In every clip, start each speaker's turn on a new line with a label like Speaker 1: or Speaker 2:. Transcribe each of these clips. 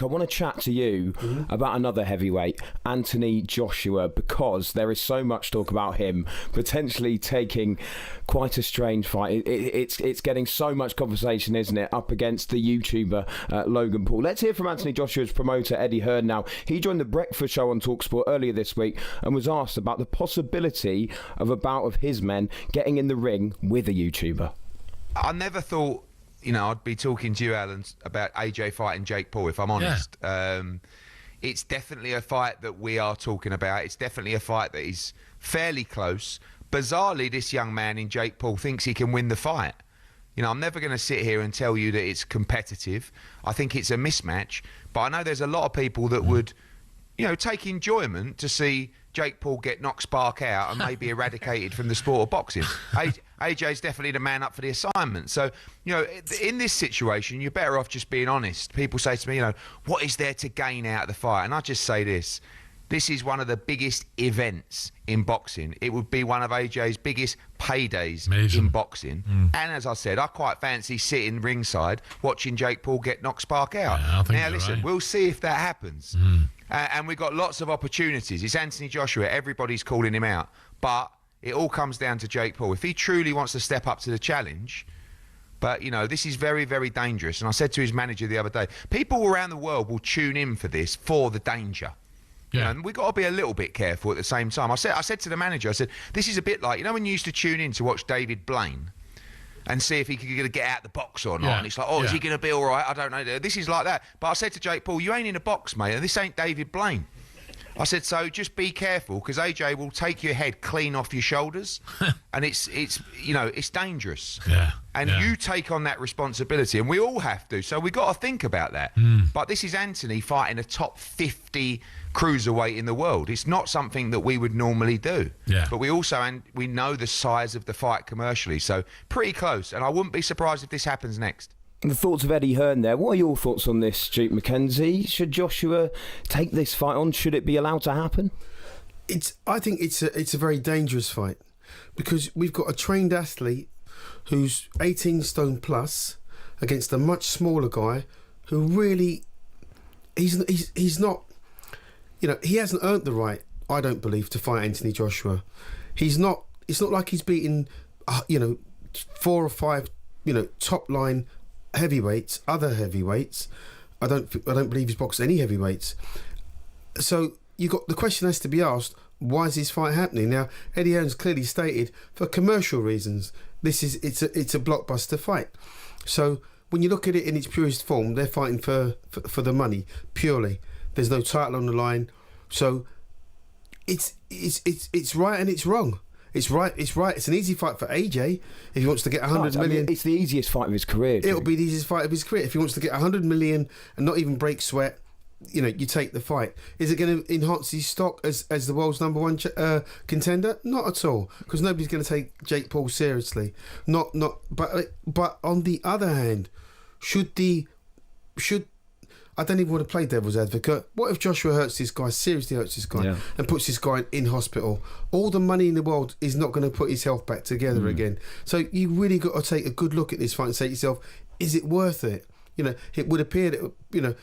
Speaker 1: I want to chat to you about another heavyweight, Anthony Joshua, because there is so much talk about him potentially taking quite a strange fight. It's getting so much conversation, isn't it, up against the YouTuber Logan Paul. Let's hear from Anthony Joshua's promoter, Eddie Hearn now. He joined the breakfast show on talkSPORT earlier this week and was asked about the possibility of a bout of his men getting in the ring with a YouTuber.
Speaker 2: I never thought, I'd be talking to you, Alan, about AJ fighting Jake Paul, if I'm honest. Yeah. It's definitely a fight that we are talking about. It's definitely a fight that is fairly close. Bizarrely, this young man in Jake Paul thinks he can win the fight. I'm never going to sit here and tell you that it's competitive. I think it's a mismatch. But I know there's a lot of people that would, take enjoyment to see Jake Paul get knocked spark out and maybe eradicated from the sport of boxing. AJ's definitely the man up for the assignment. So, in this situation, you're better off just being honest. People say to me, what is there to gain out of the fight? And I just say this. This is one of the biggest events in boxing. It would be one of AJ's biggest paydays in boxing. And as I said, I quite fancy sitting ringside watching Jake Paul get knocked spark out.
Speaker 3: Yeah,
Speaker 2: now, listen, we'll see if that happens. And we've got lots of opportunities. It's Anthony Joshua. Everybody's calling him out. But it all comes down to Jake Paul. If he truly wants to step up to the challenge, but, this is very, very dangerous. And I said to his manager the other day, people around the world will tune in for this, for the danger.
Speaker 3: Yeah.
Speaker 2: And we've got to be a little bit careful at the same time. I said to the manager, I said, this is a bit like, when you used to tune in to watch David Blaine and see if he could get out the box or not.
Speaker 3: Yeah.
Speaker 2: And it's like, is he going to be all right? I don't know. This is like that. But I said to Jake Paul, you ain't in a box, mate, and this ain't David Blaine. I said, so just be careful, because AJ will take your head clean off your shoulders, and it's dangerous.
Speaker 3: Yeah.
Speaker 2: And you take on that responsibility, and we all have to. So we got to think about that. But this is Anthony fighting a top 50 cruiserweight in the world. It's not something that we would normally do.
Speaker 3: Yeah.
Speaker 2: But we know the size of the fight commercially, so pretty close. And I wouldn't be surprised if this happens next.
Speaker 1: The thoughts of Eddie Hearn there. What are your thoughts on this, Duke McKenzie? Should Joshua take this fight on? Should it be allowed to happen?
Speaker 4: I think it's a very dangerous fight, because we've got a trained athlete who's 18 stone plus against a much smaller guy who really he's not, he hasn't earned the right, I don't believe, to fight Anthony Joshua. It's not like he's beaten 4 or 5 top line heavyweights, other heavyweights. I don't believe he's boxed any heavyweights. So the question has to be asked, why is this fight happening? Now, Eddie Hearn's clearly stated, for commercial reasons, it's a blockbuster fight. So when you look at it in its purest form, they're fighting for the money purely. There's no title on the line. So it's right and it's wrong. It's right. It's an easy fight for AJ if he wants to get 100 million.
Speaker 1: It's the easiest fight of his career.
Speaker 4: It'll be the easiest fight of his career. If he wants to get 100 million and not even break sweat, you take the fight. Is it going to enhance his stock as the world's number one contender? Not at all, because nobody's going to take Jake Paul seriously. But on the other hand, should I don't even want to play devil's advocate. What if Joshua seriously hurts this guy, and puts this guy in hospital? All the money in the world is not going to put his health back together again. So you really got to take a good look at this fight and say to yourself, is it worth it? It would appear that,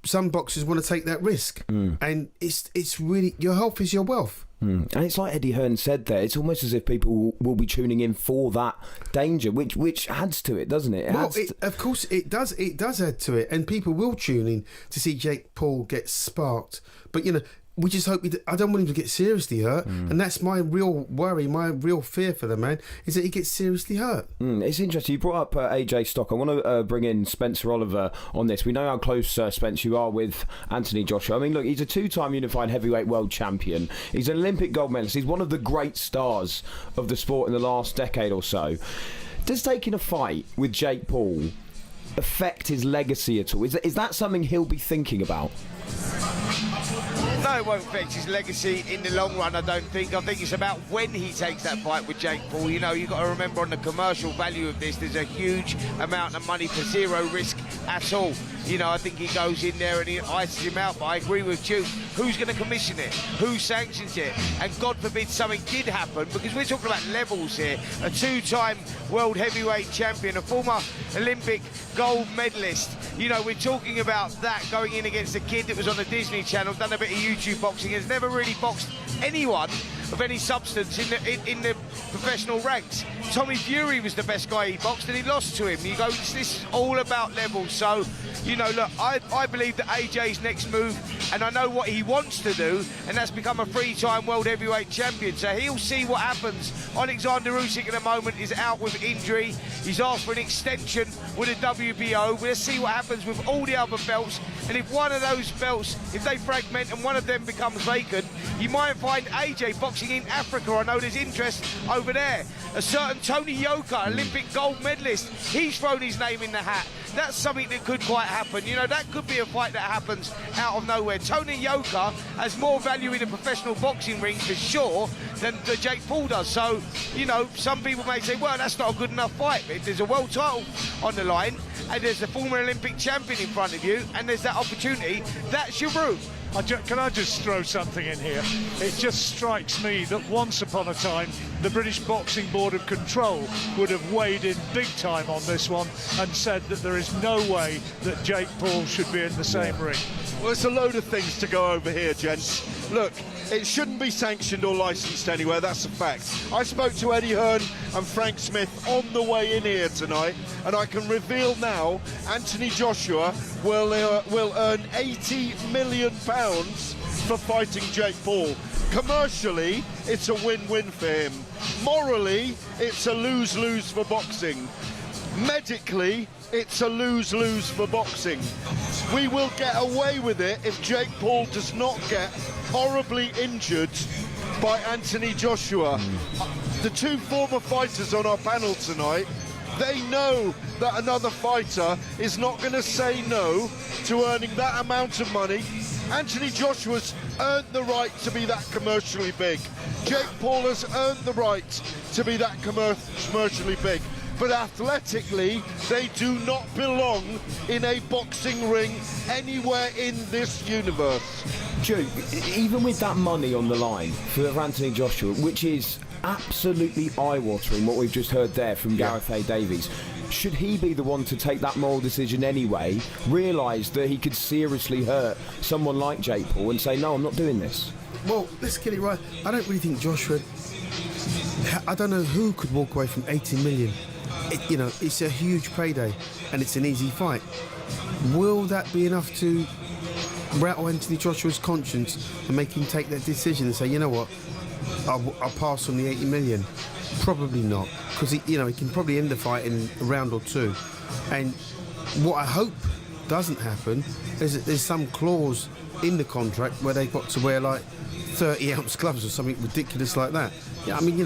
Speaker 4: some boxers want to take that risk. And it's really, your health is your wealth.
Speaker 1: And it's like Eddie Hearn said there, it's almost as if people will be tuning in for that danger, which adds to it, doesn't it?
Speaker 4: Of course it does. It does add to it, and people will tune in to see Jake Paul get sparked. But we just hope I don't want him to get seriously hurt, and that's my real worry, my real fear for the man, is that he gets seriously hurt.
Speaker 1: It's interesting. You brought up AJ Stock. I want to bring in Spencer Oliver on this. We know how close, Spence, you are with Anthony Joshua. I mean, look, he's a 2-time unified heavyweight world champion. He's an Olympic gold medalist. He's one of the great stars of the sport in the last decade or so. Does taking a fight with Jake Paul affect his legacy at all? Is that something he'll be thinking about?
Speaker 5: No, it won't affect his legacy in the long run, I don't think. I think it's about when he takes that fight with Jake Paul. You've got to remember, on the commercial value of this, there's a huge amount of money for zero risk at all. I think he goes in there and he ices him out. But I agree with Duke. Who's going to commission it? Who sanctions it? And God forbid something did happen, because we're talking about levels here. A two-time world heavyweight champion, a former Olympic gold medalist. We're talking about that going in against a kid that was on the Disney Channel, done a bit of YouTube boxing, has never really boxed anyone of any substance in the professional ranks. Tommy Fury was the best guy he boxed and he lost to him. This is all about levels. So, look, I believe that AJ's next move, and I know what he wants to do, and that's become a three-time world heavyweight champion. So he'll see what happens. Alexander Usyk at the moment is out with injury. He's asked for an extension with the WBO. We'll see what happens with all the other belts. And if one of those belts, if they fragment and one of them becomes vacant, you might find AJ boxing in Africa. I know there's interest over there. A certain Tony Yoka, Olympic gold medalist, he's thrown his name in the hat. That's something that could quite happen. That could be a fight that happens out of nowhere. Tony Yoka has more value in a professional boxing ring for sure than Jake Paul does. So, some people may say, well, that's not a good enough fight. But if there's a world title on the line and there's a former Olympic champion in front of you and there's that opportunity, that's your route.
Speaker 3: Can I just throw something in here? It just strikes me that once upon a time, the British Boxing Board of Control would have weighed in big time on this one and said that there is no way that Jake Paul should be in the same ring.
Speaker 6: Well, it's a load of things to go over here, gents. Look, it shouldn't be sanctioned or licensed anywhere, that's a fact. I spoke to Eddie Hearn and Frank Smith on the way in here tonight, and I can reveal now Anthony Joshua will earn £80 million for fighting Jake Paul. Commercially, it's a win-win for him. Morally, it's a lose-lose for boxing. Medically, it's a lose-lose for boxing. We will get away with it if Jake Paul does not get horribly injured by Anthony Joshua. The two former fighters on our panel tonight, they know that another fighter is not going to say no to earning that amount of money. Anthony Joshua's earned the right to be that commercially big. Jake Paul has earned the right to be that commercially big. But athletically, they do not belong in a boxing ring anywhere in this universe.
Speaker 1: Duke, even with that money on the line for Anthony Joshua, which is absolutely eye-watering, what we've just heard there from Gareth A Davies, should he be the one to take that moral decision anyway, realise that he could seriously hurt someone like Jake Paul and say, no, I'm not doing this?
Speaker 4: Well, let's get it right. I don't really think Joshua... I don't know who could walk away from 80 million. It's a huge payday and it's an easy fight. Will that be enough to rattle Anthony Joshua's conscience and make him take that decision and say, you know what, I'll pass on the 80 million? Probably not, because he can probably end the fight in a round or two. And what I hope doesn't happen is that there's some clause in the contract where they've got to wear like 30-ounce gloves or something ridiculous like that. Yeah, I mean,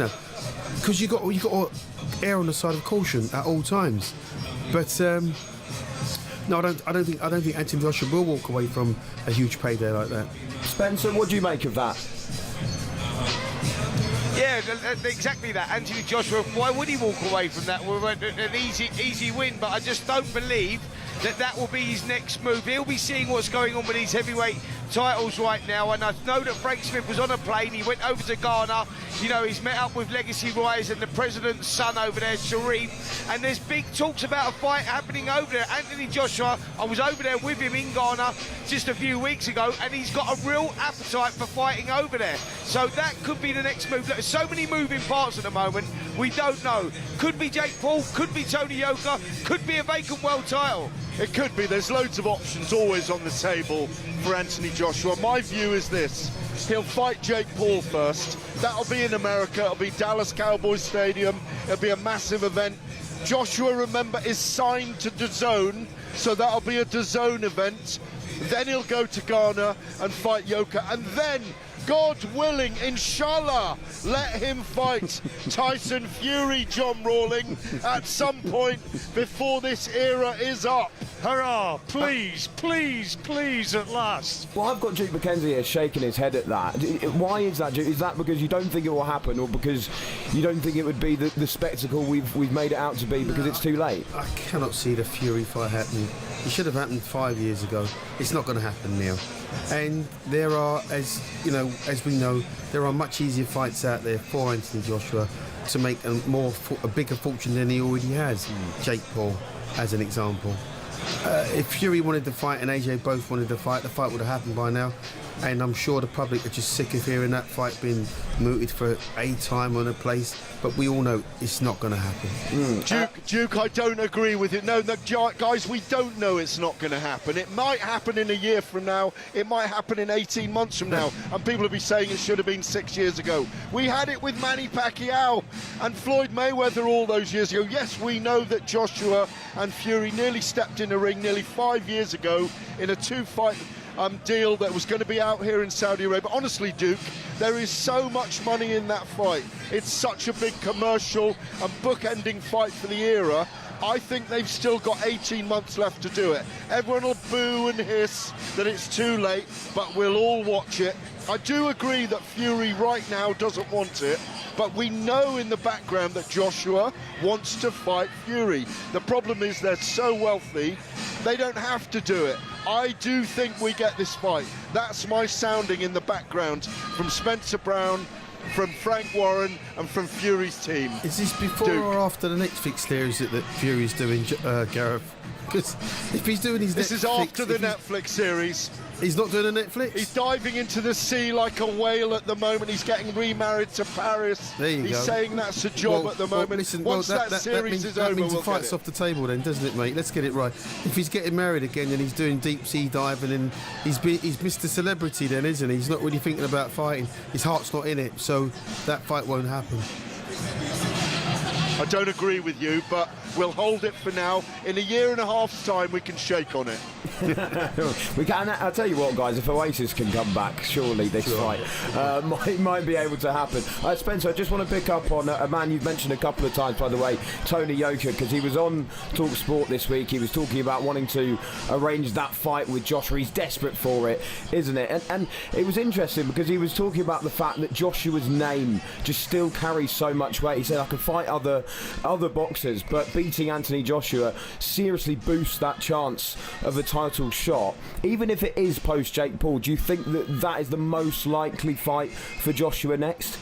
Speaker 4: because you got to err on the side of caution at all times. But no, I don't think Anthony Joshua will walk away from a huge payday like that.
Speaker 1: Spencer, what do you make of that?
Speaker 5: Yeah, exactly that. Anthony Joshua, why would he walk away from that? An easy win, but I just don't believe that will be his next move. He'll be seeing what's going on with these heavyweight titles right now, and I know that Frank Smith was on a plane. He went over to Ghana. He's met up with Legacy Rise and the president's son over there, Sharif, and there's big talks about a fight happening over there. Anthony Joshua, I was over there with him in Ghana just a few weeks ago, and he's got a real appetite for fighting over there. So that could be the next move. There's so many moving parts at the moment, we don't know. Could be Jake Paul, could be Tony Yoka, could be a vacant world title.
Speaker 6: It could be. There's loads of options always on the table for Anthony Joshua. My view is this. He'll fight Jake Paul first. That'll be in America. It'll be Dallas Cowboys Stadium. It'll be a massive event. Joshua, remember, is signed to DAZN, so that'll be a DAZN event. Then he'll go to Ghana and fight Yoka. And then, God willing, inshallah, let him fight Tyson Fury, John Rawling, at some point before this era is up.
Speaker 3: Hurrah! Please, please, please, at last.
Speaker 1: Well, I've got Duke McKenzie here shaking his head at that. Why is that, Duke? Is that because you don't think it will happen, or because you don't think it would be the spectacle we've made it out to be because it's too late?
Speaker 4: I cannot see the Fury fight happening. It should have happened 5 years ago. It's not going to happen now. And there are, as we know, there are much easier fights out there for Anthony Joshua to make a bigger fortune than he already has. Jake Paul, as an example. If Fury wanted to fight and AJ both wanted to fight, the fight would have happened by now. And I'm sure the public are just sick of hearing that fight being mooted for a time on a place. But we all know it's not going to happen.
Speaker 6: Duke, I don't agree with it. No, guys, we don't know it's not going to happen. It might happen in a year from now. It might happen in 18 months from now. And people will be saying it should have been 6 years ago. We had it with Manny Pacquiao and Floyd Mayweather all those years ago. Yes, we know that Joshua and Fury nearly stepped in a ring nearly 5 years ago in a two-fight deal that was going to be out here in Saudi Arabia. Honestly, Duke, there is so much money in that fight. It's such a big commercial and book-ending fight for the era. I think they've still got 18 months left to do it. Everyone will boo and hiss that it's too late, but we'll all watch it. I do agree that Fury right now doesn't want it, but we know in the background that Joshua wants to fight Fury. The problem is they're so wealthy, they don't have to do it. I do think we get this fight. That's my sounding in the background from Spencer Brown, from Frank Warren and from Fury's team.
Speaker 4: Is this before or after the Netflix series that Fury's doing, Gareth? Because if he's doing his
Speaker 6: This is after the Netflix series.
Speaker 4: He's not doing a Netflix?
Speaker 6: He's diving into the sea like a whale at the moment. He's getting remarried to Paris.
Speaker 4: There you go.
Speaker 6: He's saying that's a job at the moment.
Speaker 4: Listen,
Speaker 6: Once that series is over,
Speaker 4: that means
Speaker 6: we'll
Speaker 4: the fight's off the table then, doesn't it, mate? Let's get it right. If he's getting married again and he's doing deep sea diving and he's Mr. Celebrity then, isn't he? He's not really thinking about fighting. His heart's not in it, so that fight won't happen.
Speaker 6: I don't agree with you, but we'll hold it for now. In a year and a half's time, we can shake on it.
Speaker 1: We can. I'll tell you what, guys. If Oasis can come back, surely this fight might be able to happen. Spencer, I just want to pick up on a man you've mentioned a couple of times, by the way, Tony Yoka, because he was on talkSPORT this week. He was talking about wanting to arrange that fight with Joshua. He's desperate for it, isn't it? And it was interesting because he was talking about the fact that Joshua's name just still carries so much weight. He said, I can fight other boxers, but beating Anthony Joshua seriously boosts that chance of a title shot. Even if it is post Jake Paul, do you think that is the most likely fight for Joshua next?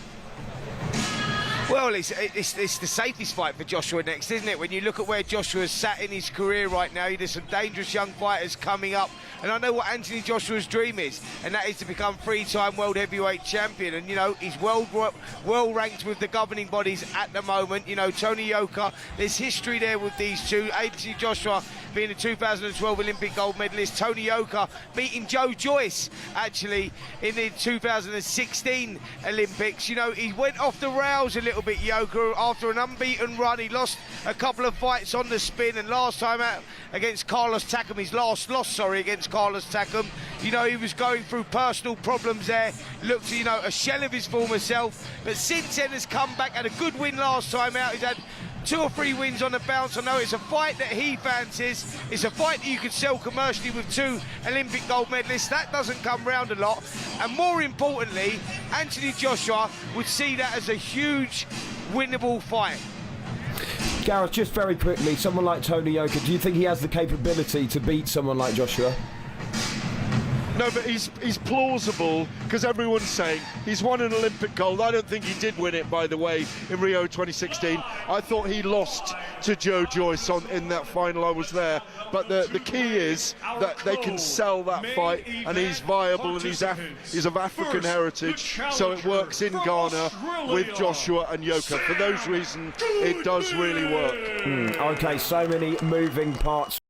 Speaker 5: Well, it's the safest fight for Joshua next, isn't it? When you look at where Joshua's sat in his career right now, there's some dangerous young fighters coming up. And I know what Anthony Joshua's dream is, and that is to become three-time world heavyweight champion. And, you know, he's well ranked with the governing bodies at the moment. You know, Tony Yoka, there's history there with these two. Anthony Joshua being a 2012 Olympic gold medalist. Tony Yoka beating Joe Joyce, actually, in the 2016 Olympics. You know, he went off the rails a little bit, Yoka, after an unbeaten run. He lost a couple of fights on the spin, and last time out against Carlos Takam, his last loss, against Carlos Takam, you know, he was going through personal problems there, looked, you know, a shell of his former self, but since then has come back, had a good win last time out. He's had 2 or 3 wins on the bounce. I know it's a fight that he fancies. It's a fight that you could sell commercially with 2 Olympic gold medalists. That doesn't come round a lot. And more importantly, Anthony Joshua would see that as a huge winnable fight.
Speaker 1: Gareth, just very quickly, someone like Tony Yoka, do you think he has the capability to beat someone like Joshua?
Speaker 6: No, but he's plausible because everyone's saying he's won an Olympic gold. I don't think he did win it, by the way, in Rio 2016. I thought he lost to Joe Joyce in that final. I was there. But the key is that they can sell that fight, and he's viable, and he's of African heritage, so it works in Ghana with Joshua and Yoka. For those reasons, it does really work.
Speaker 1: Okay, so many moving parts.